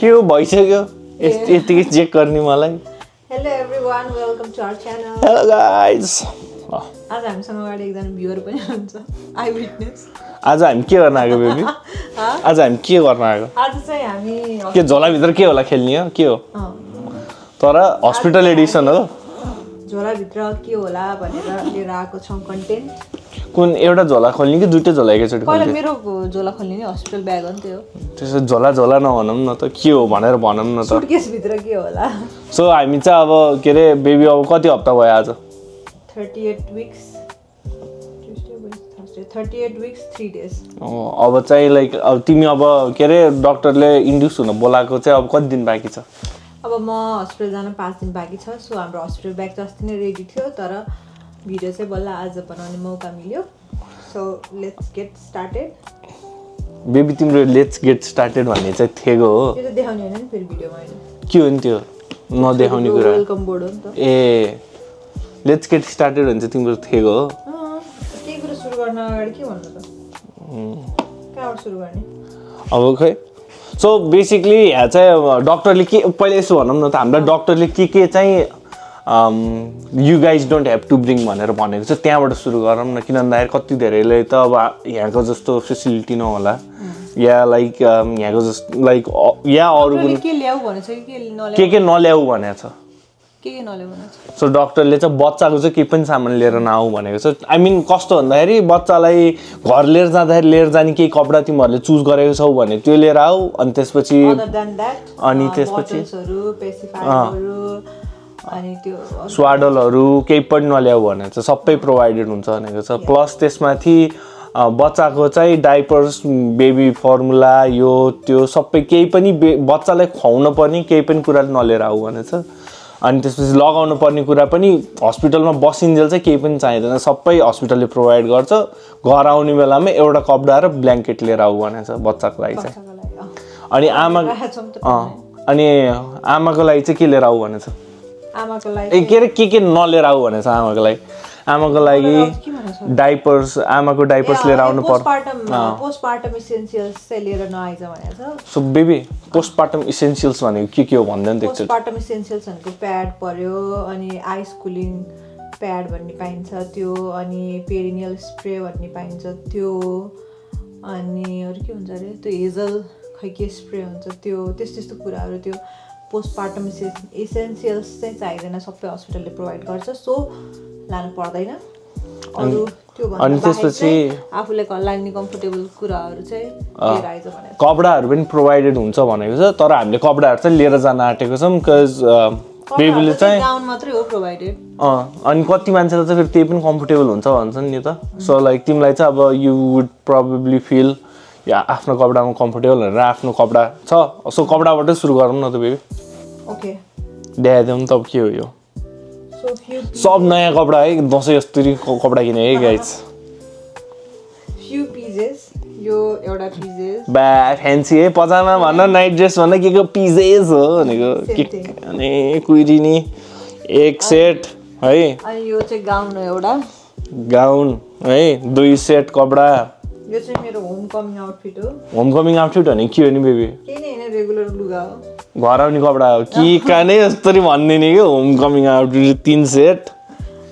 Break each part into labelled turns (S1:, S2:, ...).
S1: के हो भइसक्यो यतिकै चेक गर्ने मलाई
S2: hello everyone welcome to our channel
S1: hello guys
S2: आज हामीसँग अगाडि एकजना भ्युअर पनि हुनुहुन्छ आई विटनेस
S1: आज हामी के गर्न आएको बेबी आज हामी के गर्न आएको
S2: आज चाहिँ हामी
S1: के झोलाभित्र के होला खेल्ने हो के हो तर हस्पिटल एडिसन हो
S2: झोलाभित्र के होला भनेर लिएर आएको छौँ कन्टेन्ट
S1: कुन एउटा झोला खोल्ने कि दुईटै झोला एकैचोटि
S2: पहिला मेरो झोला खोल्ने नि हस्पिटल ब्याग हो नि त्यो
S1: त्यसो झोला झोला नभनौँ न त के हो भनेर भनौँ न त
S2: सुटकेसभित्र के होला
S1: सो हामी चाहिँ अब के अरे बेबी अब कति हप्ता भयो आज
S2: 38 weeks 38 weeks 3 days
S1: अब चाहिँ लाइक अब तिमी अब के अरे डक्टरले इन्ड्युस हुन बोलाएको चाहिँ अब कति दिन बाँकी छ
S2: अब म हस्पिटल जान 5 दिन बाँकी छ सो हाम्रो हस्पिटल ब्याग चाहिँ अस्ति नै रेडी थियो तर भिडियो चाहिँ बल्ल आज बनाउने मौका मिल्यो so let's get started
S1: baby तिम्रो लेट्स गेट स्टार्टेड भन्ने चाहिँ थेगो हो
S2: त्यो त देखाउने हैन नि फेरि भिडियोमा हैन
S1: के हो नि त्यो नदेखाउने कुरा
S2: वेलकम बोर्ड हो नि त
S1: ए लेट्स गेट स्टार्टेड भने चाहिँ तिम्रो थेगो हो
S2: केही कुरा सुरु गर्न अगाडि के भन्नु त कहाँबाट सुरु गर्ने
S1: अब खै सो बेसिकली यहाँ चाहिँ डक्टरले के पहिला यसो भनौँ न त हामीलाई डक्टरले के चाहिँ you guys don't have to bring भनेर भनेको छ त्यहाँबाट सुरु गरौँ न किन भन्दाखेरि कति धेरैले त अब यहाँको जस्तो फेसिलिटी नहोला या लाइक यहाँको जस्तो लाइक या अरू
S2: के ल्याऊ भनेछ
S1: के नल्याऊ भनेको छ
S2: के नल्याऊ भनेछ
S1: सो डक्टरले चाहिँ बच्चाको चाहिँ केही पनि सामान लिएर नआऊ भनेको छ आई मिन कस्तो भन्दाखेरि बच्चालाई घर लिएर जाँदाखेरि लिएर जाने केही कपडा तिमीहरूले चुज गरेको छौ भने त्यो लिएर आऊ अनि त्यसपछि
S2: अनि त्यो
S1: स्वाडलहरू केही पनि नल्याऊ भनेको छ सबै प्रोभाइडेड हुन्छ भनेको छ प्लस त्यसमाथि बच्चाको चाहिँ डाइपर्स बेबी फर्मुला यो त्यो सबै केही पनि बच्चालाई खुवाउन पर्ने केही पनि कुरा नलिएर आऊ भनेको छ अनि त्यसपछि लगाउनु पर्ने कुरा पनि हस्पिटलमा बसिन्जेल चाहिँ केही पनि चाहिँदैन सबै हस्पिटलले प्रोभाइड गर्छ घर आउने बेलामा एउटा कपडा र ब्ल्याङ्केट लिएर आऊ भनेको छ बच्चाको लागि चाहिँ अनि आमाको लागि चाहिँ के लिएर आऊ भनेको छ
S2: आमाको लागि
S1: के अरे के नलिएर आऊ भनेको छ आमाको लागि डाइपर्स आमाको डाइपर्स लिएर आउनु पर्छ
S2: पोस्टपार्टम इसेन्शियल्स चाहिँ लिएर नआइज भनेको छ
S1: सो बेबी पोस्टपार्टम इसेन्शियल्स भनेको के हो भन्दैन त एकचोटि
S2: पोस्टपार्टम इसेन्शियल्स भनेको प्याड पर्यो अनि आइस कुलिङ प्याड भन्ने पाइन्छ त्यो अनि पेरिनियल स्प्रे भन्ने पाइन्छ त्यो अनि अरू के हुन्छ अरे त्यो हेजल खै के स्प्रे हुन्छ त्यो त्यस्तो कुराहरू त्यो पोस्टपार्टम इसेन्शियल्स चाहिँ चाहिँदैन सबै हस्पिटलले प्रोभाइड गर्छ सो लानु पर्दैन अरू त्यो
S1: अनि त्यसपछि
S2: आफूले लाग्ने कम्फर्टेबल कुराहरू चाहिँ लिएर आइज भनेको
S1: कपडाहरू पनि प्रोभाइडेड हुन्छ भनेको छ तर हामीले कपडाहरू चाहिँ लिएर जान आँटेको छौँ बिकज बेबीले चाहिँ
S2: गाउन मात्रै हो प्रोभाइडेड
S1: अनि कति मान्छेलाई चाहिँ फेरि त्यही पनि कम्फर्टेबल हुन्छ भन्छन् नि त सो लाइक तिमीलाई चाहिँ अब यु वुड प्रोबेबली फिल या आफ्नो कपडामा कम्फर्टेबल भनेर आफ्नो कपडा छ सो कपडाबाटै सुरु गरौँ न त बेबी
S2: ओके
S1: देखाइदिउँ नि त के हो यो सब नयाँ कपडा है दसैँ जस्तै कपडा किने है गाइज
S2: फ्यु पिजेस यो एउटा पिजेस
S1: बा फ्यान्सी है पजामा भन्न नाइट ड्रेस भन्न के पिजेस हो भनेको अनि कुइरिनी एक सेट है
S2: अनि यो चाहिँ गाउन हो एउटा
S1: गाउन है 2 सेट कपडा
S2: यो चाहिँ मेरो होम कमिङ आउटफिट हो
S1: होम कमिङ आउटफिट भने के हो नि बेबी
S2: के नै हैन रेगुलर लुगा हो
S1: घर आउने कपडा हो कि काने यस्तरी भन्ने नि के होम कमिङ आउटफिट 3 सेट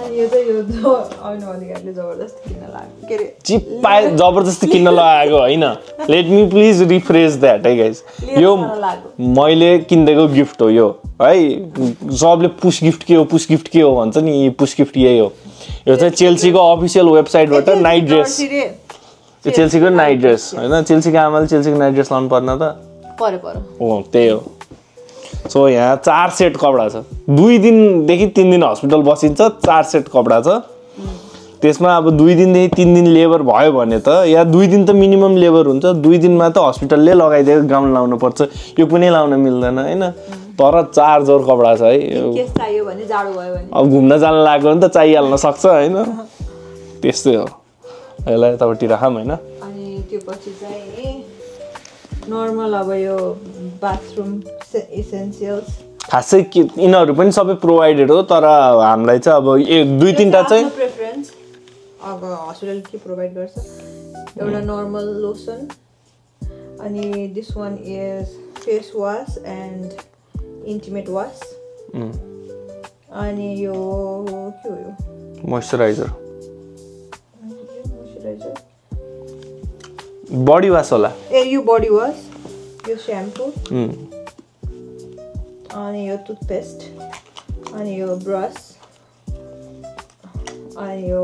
S2: अनि यो चाहिँ यो आउनु अधिकारीले जबरजस्ती किन्न लाग्यो के रे
S1: चिप्पा जबरजस्ती किन्न लगाएको हैन let me please refresh that है गाइस यो मैले किनेको गिफ्ट हो यो है सबले पुश गिफ्ट के हो भन्छ नि पुश गिफ्ट यही हो यो चाहिँ चेल्सीको अफिसियल वेबसाइटबाट नाइट ड्रेस त्यो चेल्सीको नाइट ड्रेस हैन चेल्सीको आमाले चेल्सीको नाइट ड्रेस लाउनु पर्न त
S2: पर्यो
S1: हो त्यही हो सो यहाँ 4 सेट कपडा छ 2 दिनदेखि 3 दिन हस्पिटल बसिन्छ 4 सेट कपडा छ त्यसमा अब 2 दिनदेखि 3 दिन लेबर भयो भने त या 2 दिन त मिनिमम लेबर हुन्छ 2 दिनमा त हस्पिटलले लगाइदिएको गाउन लाउनु पर्छ यो कुनै लाउन मिल्दैन हैन तर 4 जोर कपडा छ है
S2: के चाहियो भने जाडो भयो भने
S1: अब घुम्न जान लाग्यो भने त चाहिहाल्न सक्छ हैन त्यस्तै हो यसलाई तपाईटी राखम हैन
S2: अनि त्यो पछि चाहिँ नर्मल अब यो बाथरुम इसेन्शियल्स
S1: खासै यिनीहरू पनि सबै प्रोभाइडेड हो तर हामीलाई चाहिँ अब 2-3 टा चाहिँ
S2: प्रेफरेन्स अब हस्पिटल के प्रोभाइड गर्छ एउटा नर्मल लोसन अनि this one is face wash and intimate wash अनि यो के हो यो
S1: मोइस्चराइजर बडी वास होला
S2: ए यो बडी वास यो स्याम्पू अनि यो टुथपेस्ट अनि यो ब्रस अनि यो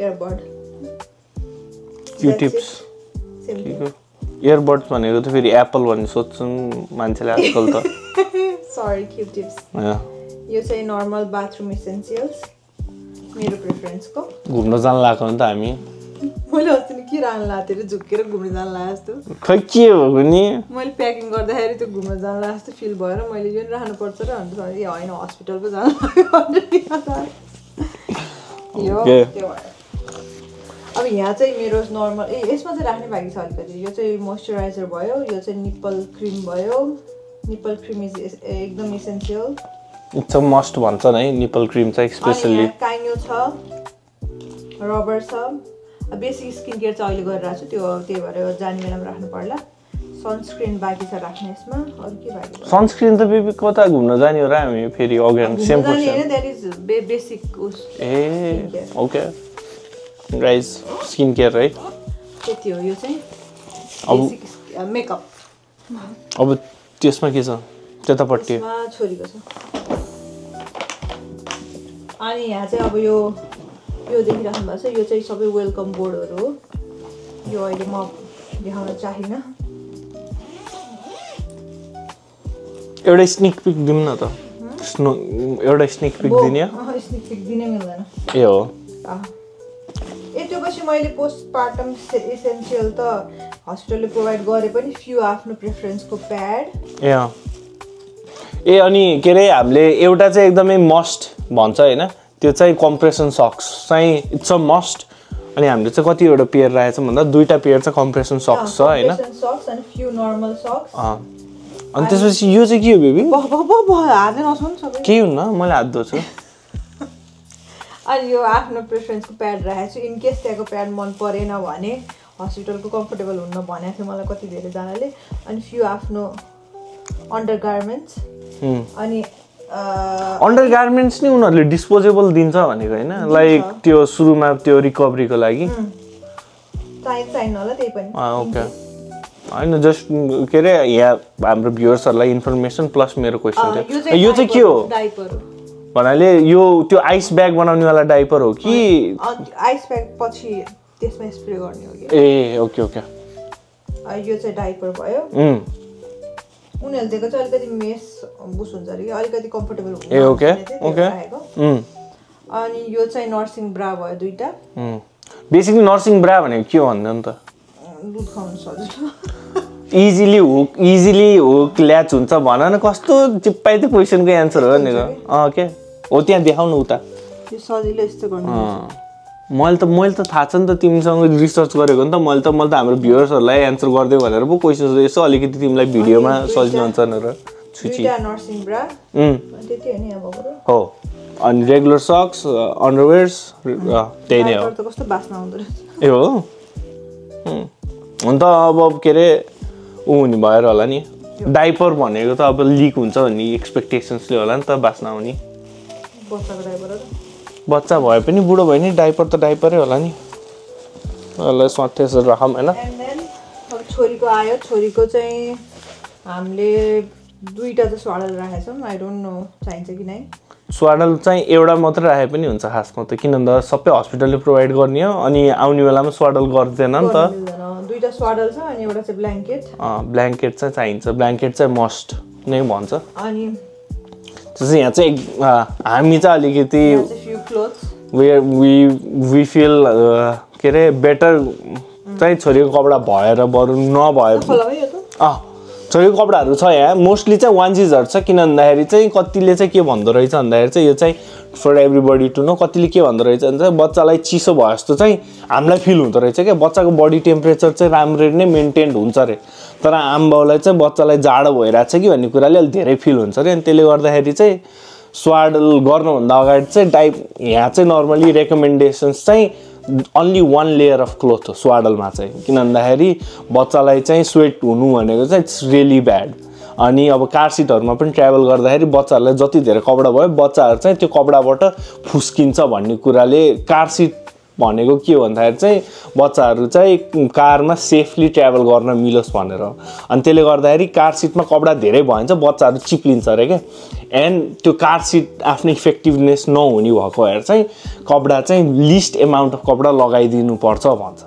S2: एयरबड
S1: क्युटिप्स इयरबड्स भनेको त फेरि एप्पल भन्ने सोध्छन् मान्छेले आजकल त
S2: सरी क्युटिप्स यो चाहिँ नर्मल बाथरुम इसेन्सियल्स मेरो प्रेफरेन्सको
S1: घुम्न जान लाग्यो नि त हामी
S2: मैले अस्ति नि के राख्न लाग्थेँ झुक्केर घुम्न जान लाग्यो जस्तो
S1: खै के हो नि
S2: मैले प्याकिङ गर्दाखेरि त्यो घुम्न जान लाग्यो जस्तो फिल भएर मैले यो नि राख्नुपर्छ र अन्त ए होइन हस्पिटल पो जान लाग्यो यो त्यो अब यहाँ चाहिँ मेरो नर्मल यसमा चाहिँ राख्ने बाँकी छ अलिकति यो चाहिँ मोइस्चराइजर भयो यो चाहिँ निप्पल क्रिम भयो निप्पल क्रिम इज एकदम इसेन्सियल
S1: इट्स अ मस्ट भन्छन् है निप्पल क्रिम चाहिँ स्पेसली
S2: काइनो छ रबर छ बेसिक स्किन केयर चाहिँ अहिले गरिरहेको छु त्यो त्यही भएर जाने बेलामा राख्नु पर्ला सनस्क्रिन बाँकी छ राख्ने यसमा अरू के बाँकी
S1: सनस्क्रिन त बेबी कता घुम्न जाने हो र हामी फेरि अगाडि same
S2: basic
S1: A okay guys skin care है
S2: त्यति हो यो चाहिँ बेसिक मेकअप
S1: अब त्यसमा के छ त्यतापट्टि
S2: छोरीको छ अनि यहाँ चाहिँ अब यो देखिराख्नु भएको छ यो चाहिँ सबै वेलकम बोर्डहरू हो यो अहिले म देखाउन चाहिनँ
S1: एउटा स्निक पिक दिउँ न त एउटा स्निक पिक दिने
S2: स्निक पिक दिनै मिल्दैन
S1: ए हो
S2: त्यो पछि मैले पोस्टपार्टम इसेन्सियल त हस्पिटलले प्रोभाइड गरे पनि फ्यु आफ्नो प्रेफरेन्सको प्याड
S1: ए अनि के अरे हामीले एउटा चाहिँ एकदमै मस्ट भन्छ होइन त्यो चाहिँ कम्प्रेसन सक्स चाहिँ इट्स अ मस्ट अनि हामीले चाहिँ कतिवटा पेयर राखेको छौँ भन्दा दुईवटा पेयर चाहिँ कम्प्रेसन सक्स छ होइन अनि त्यसपछि यो चाहिँ के हो बेबी केही हुन्न मैले हात धोछु
S2: अनि यो आफ्नो प्रेफरेन्सको प्याड राखेको छु इनकेस त्यहाँको प्याड मन परेन भने हस्पिटलको कम्फर्टेबल हुन्न भनेको थियो मलाई कति धेरैजनाले अनि फ्यु आफ्नो अन्डर गार्मेन्ट्स अनि
S1: अन्डर गार्मेन्ट्स नि उनीहरूले डिस्पोजेबल दिन्छ भनेको होइन लाइक त्यो सुरुमा त्यो रिकभरीको लागि
S2: चाहिन्छ होला त्यही पनि
S1: ओके होइन जस्ट के अरे यहाँ हाम्रो भ्युअर्सहरूलाई इन्फर्मेसन प्लस मेरो क्वेसन थियो यो चाहिँ के हो भन्नाले यो त्यो आइस ब्याग बनाउनेवाला डाइपर हो कि
S2: आइस ब्याग पछि त्यसमा स्प्रे गर्ने हो कि
S1: ए ओके ओके
S2: यो चाहिँ डाइपर भयो उनीहरूले दिएको चाहिँ अलिकति मेस बुस हुन्छ अरे कि अलिकति कम्फर्टेबल हुन्छ
S1: ए ओके ओके
S2: अनि यो चाहिँ नर्सिङ ब्रा भयो दुईटा
S1: बेसिकली नर्सिङ ब्रा भनेको के हो भन्दा नि त
S2: दुध खुवाउनु सजिलो
S1: इजिली हुक ल्याच हुन्छ भन न कस्तो चिप्पाइ त्यो क्वेसनको एन्सर हो भनेको के हो त्यहाँ देखाउनु उता
S2: यो सजिलो यस्तो गर्नु
S1: मैले त थाहा छ नि त तिमीसँग रिसर्च गरेको नि त मैले त हाम्रो भ्युअर्सहरूलाई एन्सर गरिदियो भनेर पो क्वेसन यसो अलिकति तिमीलाई भिडियोमा सजिलो हुन्छ भनेर
S2: नर्सिङ ब्रा त्यति हैन अब
S1: हो अनि रेगुलर सक्स अन्डरवेयर्स त्यही नै हो
S2: कस्तो बास्ना आउँदो रहेछ
S1: ए हो हुन त अब के अरे हुने भएर होला नि डाइपर भनेको त अब लिक हुन्छ भन्ने एक्सपेक्टेसन्सले होला नि त बास्न आउने बच्चा भए पनि बुढो भयो नि डाइपर त डाइपरै होला नि ल सट्टे राखौँ होइन
S2: अब छोरीको आयो छोरीको चाहिँ हामीले दुईटा चाहिँ स्वाडल राखेको छौँ आई डोन्ट नो चाहिन्छ कि नै
S1: स्वाडल चाहिँ एउटा मात्रै राखे पनि हुन्छ खासमा त किन भन्दा सबै हस्पिटलले प्रोभाइड गर्ने हो अनि आउने बेलामा स्वाडल गर्दैन नि त
S2: दुईटा स्वाडल छ अनि एउटा चाहिँ ब्ल्याङ्केट
S1: ब्ल्याङ्केट चाहिँ चाहिन्छ ब्ल्याङ्केट चाहिँ मस्ट नै भन्छ
S2: अनि
S1: यहाँ चाहिँ हामी चाहिँ अलिकति वी फिल के अरे बेटर चाहिँ छोरीको कपडा भएर बरु नभए छोरीको कपडाहरू छ यहाँ मोस्टली चाहिँ वान्सिजहरू छ किन भन्दाखेरि चाहिँ कतिले चाहिँ के भन्दो रहेछ भन्दाखेरि चाहिँ यो चाहिँ फर एभ्रिबडी टु नो कतिले के भन्दो रहेछ भने बच्चालाई चिसो भयो जस्तो चाहिँ हामीलाई फिल हुँदो रहेछ क्या बच्चाको बडी टेम्परेचर चाहिँ राम्ररी नै मेन्टेन हुन्छ अरे तर आमाबाउलाई चाहिँ बच्चालाई जाडो भइरहेछ कि भन्ने कुराले अलिक धेरै फिल हुन्छ अरे अनि त्यसले गर्दाखेरि चाहिँ स्वाडल गर्नुभन्दा अगाडि चाहिँ यहाँ चाहिँ नर्मली रेकमेन्डेसन्स चाहिँ अन्ली 1 लेयर अफ क्लोथ हो स्वाडलमा चाहिँ किन भन्दाखेरि बच्चालाई चाहिँ स्वेट हुनु भनेको चाहिँ इट्स रियली ब्याड अनि अब कार सिटहरुमा पनि ट्राभल गर्दाखेरि बच्चाहरुलाई जति धेरै कपडा भयो बच्चाहरु चाहिँ त्यो कपडाबाट फुस्किन्छ भन्ने कुराले कार सिट भनेको के हो भन्दाखेरि चाहिँ बच्चाहरु चाहिँ कारमा सेफली ट्राभल गर्न मिलोस् भनेर अनि त्यसले गर्दाखेरि कार सिटमा कपडा धेरै भइन्छ बच्चाहरु चिप्लिन्छ रे के एन्ड त्यो कार सिट आफ्नो इफेक्टिभनेस नहुने भएको भएर चाहिँ कपडा चाहिँ लिस्ट अमाउन्ट अफ कपडा लगाइदिनु पर्छ भन्छ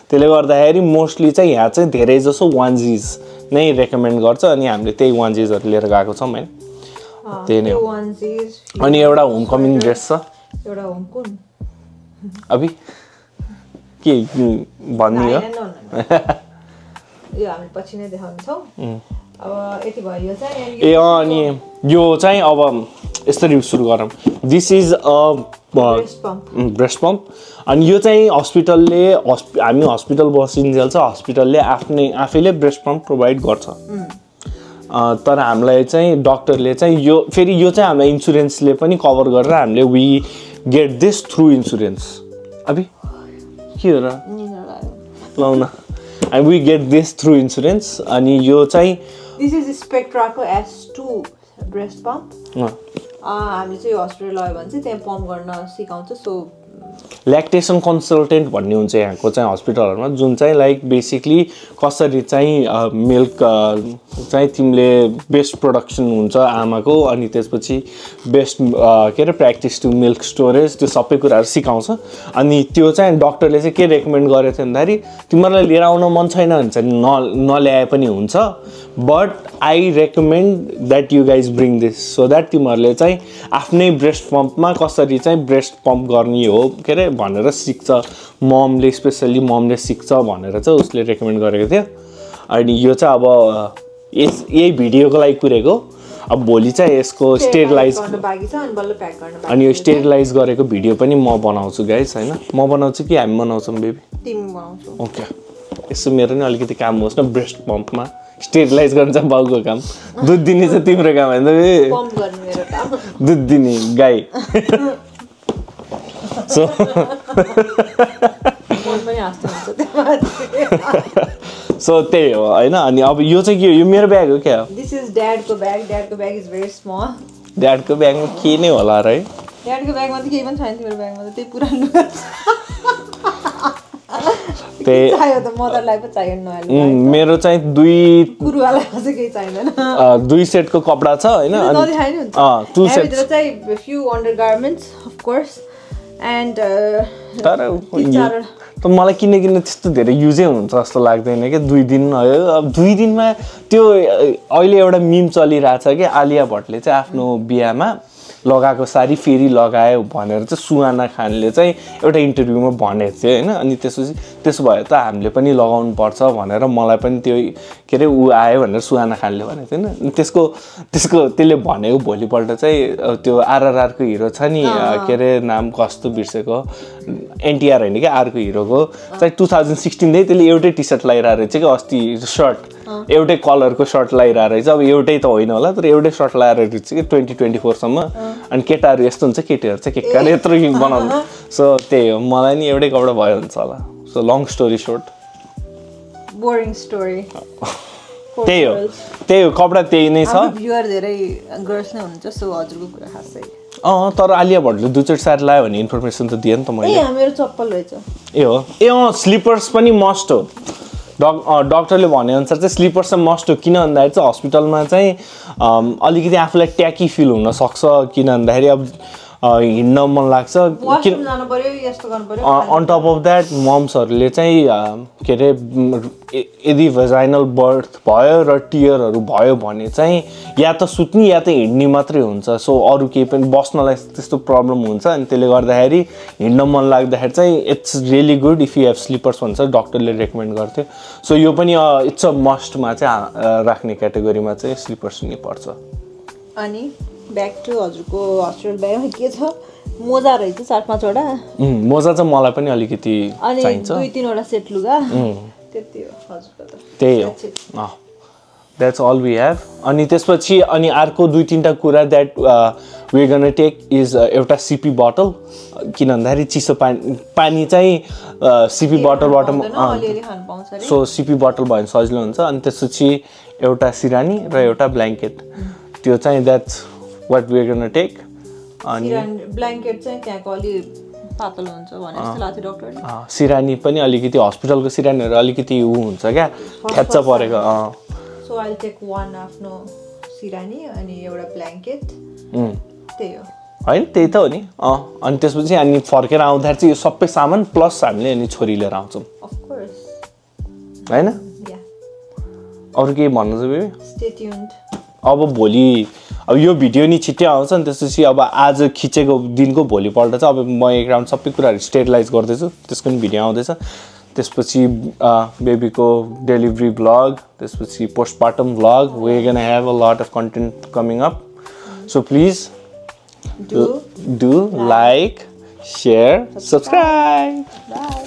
S1: त्यसले गर्दाखेरि मोस्टली चाहिँ यहाँ चाहिँ धेरै जसो वान्जिज नै रेकमेन्ड गर्छ अनि हामीले त्यही वान्जिजहरु लिएर गएको छौं हैन त्यही नै हो अनि एउटा होम कमिङ ड्रेस छ
S2: एउटा होम कुन
S1: अभी के भन्ने हो
S2: यो हामी पछि नै देखाउने छौं अब यति भयो चाहिँ
S1: ए अनि यो चाहिँ अब यसरी सुरु गरौँ this is a breast pump अनि यो चाहिँ हस्पिटलले हामी हस्पिटल बसिन्जेल चाहिँ हस्पिटलले आफैले ब्रेस्ट पम्प प्रोभाइड गर्छ तर हामीलाई चाहिँ डाक्टरले चाहिँ यो फेरि यो चाहिँ हामीलाई इन्स्योरेन्सले पनि कभर गरेर हामीले we get this through insurance अभी के हो र लाउन and we get this through insurance अनि यो चाहिँ
S2: this is Spectraको S2 breast pump हामीले चाहिँ हस्पिटल आयो भने चाहिँ त्यहाँ पम्प गर्न सिकाउँछ सो
S1: ल्याक्टेसन कन्सल्टेन्ट भन्ने हुन्छ यहाँको चाहिँ हस्पिटलहरुमा जुन चाहिँ लाइक बेसिकली कसरी चाहिँ मिल्क चाहिँ तिमीले बेस्ट प्रोडक्सन हुन्छ आमाको अनि त्यसपछि बेस्ट के रे प्र्याक्टिस टु मिल्क स्टोरेज त्यो सबै कुराहरु सिकाउँछ अनि त्यो चाहिँ डाक्टरले चाहिँ के रेकमेन्ड गरेको थियो भन्दाखेरि तिमीहरुलाई लिएर आउन मन छैन भने चाहिँ नल्याए पनि हुन्छ but I recommend that you guys bring this so that तिमीहरुले चाहिँ आफ्नै ब्रेस्ट पम्पमा कसरी चाहिँ ब्रेस्ट पम्प गर्ने हो के रे भनेर सिक्छ ममले स्पेशली ममले सिक्छ भनेर चाहिँ उसले रेकमेन्ड गरेको थियो अनि यो चाहिँ अब यही भिडियोको लागि कुरेको अब भोलि चाहिँ यसको स्टेरिलाइज
S2: गर्न बाँकी छ अनि बल्ल प्याक गर्न बाँकी
S1: अनि यो स्टेरिलाइज गरेको भिडियो पनि म बनाउँछु गाइस हैन म बनाउँछु कि हामी बनाउँछौं बेबी
S2: तिमी बनाउँछौ
S1: ओके यसो मेरो नि अलिकति काम होस् न ब्रेस्ट पम्पमा स्टेरिलाइज गर्न चाहिँ बाउको काम दुध दिने चाहिँ तिम्रो काम हैन बे
S2: पम्प गर्ने मेरो काम
S1: दुध दिने गाई सो सो त्यही हो हैन अनि अब यो चाहिँ के हो यो मेरो ब्याग हो क्या
S2: दिस इज ड्याडको ब्याग इज भेरी स्मल
S1: ड्याडको ब्यागमा के नै होला र है
S2: ड्याडको ब्यागमा त केही पनि छैन तिम्रो ब्यागमा त त्यही पुरानो लुगा
S1: त्यही
S2: चाहियो त मदरलाई पनि चाहियो नयाँ
S1: मेरो चाहिँ दुई
S2: कुरुवालाई चाहिँ केही चाहिदैन
S1: दुई सेटको कपडा छ हैन
S2: अनि नदिखाइ नि हुन्छ
S1: टु सेट
S2: भित्र चाहिँ फ्यु अन्डरगार्मेन्ट्स अफ कोर्स एन्ड
S1: तर त मलाई किन त्यस्तो धेरै युजै हुन्छ जस्तो लाग्दैन के 2 दिन भयो अब 2 दिनमा त्यो अहिले एउटा मिम चलिरहेछ के आलिया भट्टले चाहिँ आफ्नो बिहामा लगाएको साडी फेरि लगायो भनेर चाहिँ सुहाना खानले चाहिँ एउटा इन्टरभ्यूमा भनेको थियो हैन अनि त्यसपछि त्यसो भए त हामीले पनि लगाउनु पर्छ भनेर मलाई पनि त्यो के रे उ आयो भनेर सुहाना खानले भनेको थियो हैन त्यसको त्यसले भनेको भोलिपल्ट चाहिँ त्यो आरआरआर को हिरो छ नि के रे नाम कस्तो बिर्सेको एनटीआर हैन के आर को हिरोको चाहिँ 2016 दै त्यसले एउटै टी-शर्ट लगाइरा रहेछ के अस्ति शर्ट एउटै कलरको शर्ट लगाइरा रहेछ अब एउटै त होइन होला तर एउटै शर्ट लगाएर रहेछ के 2024 सम्म अनि केटाहरु यस्तो हुन्छ केटीहरु चाहिँ के कारण यत्रो बनाउनु सो त्यही हो मलाई नि एउटै कपडा भयो हुन्छ होला so long story short
S2: boring story
S1: त्यही हो कपडा त्यही नै छ
S2: भ्युअर धेरै गर्ल्स नै हुन्छ सो हजुरको कुरा खासै
S1: तर आलिया भट्टले दुईचोटि साडी लायो भने इन्फर्मेसन त दिए नि त मैले
S2: मेरो चप्पल रहेछ
S1: ए हो स्लिपर्स पनि मस्ट हो डाक्टरले भने अनुसार चाहिँ स्लिपर्स चाहिँ मस्ट हो किन भन्दाखेरि चाहिँ हस्पिटलमा चाहिँ अलिकति आफूलाई ट्याकी फिल हुन सक्छ किन भन्दाखेरि अब हिँड्न मन लाग्छ अन टप अफ द्याट मम्सहरूले चाहिँ के अरे यदि भेजाइनल बर्थ भयो र टियरहरू भयो भने चाहिँ या त सुत्ने या त हिँड्ने मात्रै हुन्छ सो अरू केही पनि बस्नलाई त्यस्तो प्रब्लम हुन्छ अनि त्यसले गर्दाखेरि हिँड्न मन लाग्दाखेरि चाहिँ it's really good if you have slippers भन्छ डक्टरले रेकमेन्ड गर्थ्यो सो यो पनि इट्स अ मस्टमा चाहिँ राख्ने क्याटेगोरीमा चाहिँ स्लिपर्स नै पर्छ
S2: अनि ब्याक टु हजुरको हस्पिटल ब्यागमा के छ मोजा रहेछ 4-5 वटा
S1: मोजा चाहिँ मलाई पनि अलिकति चाहिन्छ
S2: अनि 2-3 वटा सेट लुगा त्यति हो हजुरको त
S1: त्यही हो That's all we have. अनि त्यसपछि अनि अर्को 2-3टा कुरा that we're gonna take is एउटा CP bottle किन भन्दाखेरि चिसो पानी चाहिँ CP बोतलबाट
S2: अलिअलि खान पाउँछ रे
S1: सो CP बोतल भयो भने सजिलो हुन्छ अनि त्यसपछि एउटा सिरानी र एउटा ब्ल्याङ्केट त्यो चाहिँ that's what we're gonna take अनि
S2: ब्ल्याङ्केट चाहिँ त्यहाँको अलि पातलो हुन्छ भने जस्तो लाग्थ्यो डाक्टरले
S1: सिरानी पनि अलिकति हस्पिटलको सिरानीहरु अलिकति उ हुन्छ क्या थ्याच्च परेको
S2: सो आई टेक वन आफ्नो सिरानी अनि एउटा ब्ल्याङ्केट त्यही हो
S1: हैन त्यही त हो नि अनि त्यसपछि अनि फर्केर आउँदा चाहिँ यो सबै सामान प्लस हामीले अनि छोरी लिएर आउँछौं
S2: अफ कोर्स
S1: हैन
S2: या
S1: अरु के भन्नु छ बेबी
S2: स्टे ट्युन्ड
S1: अब भोलि अब यो भिडियो नि छिट्टै आउँछ नि त्यसपछि अब आज खिचेको दिनको भोलिपल्ट चाहिँ अब म एक राउन्ड सबै कुराहरु स्टेरिलाइज गर्दैछु त्यसको नि भिडियो आउँदैछ त्यसपछि बेबीको डेलिभरी ब्लग त्यसपछि postpartum blog we are gonna have a lot of content coming up so please do like, share, subscribe.
S2: Bye.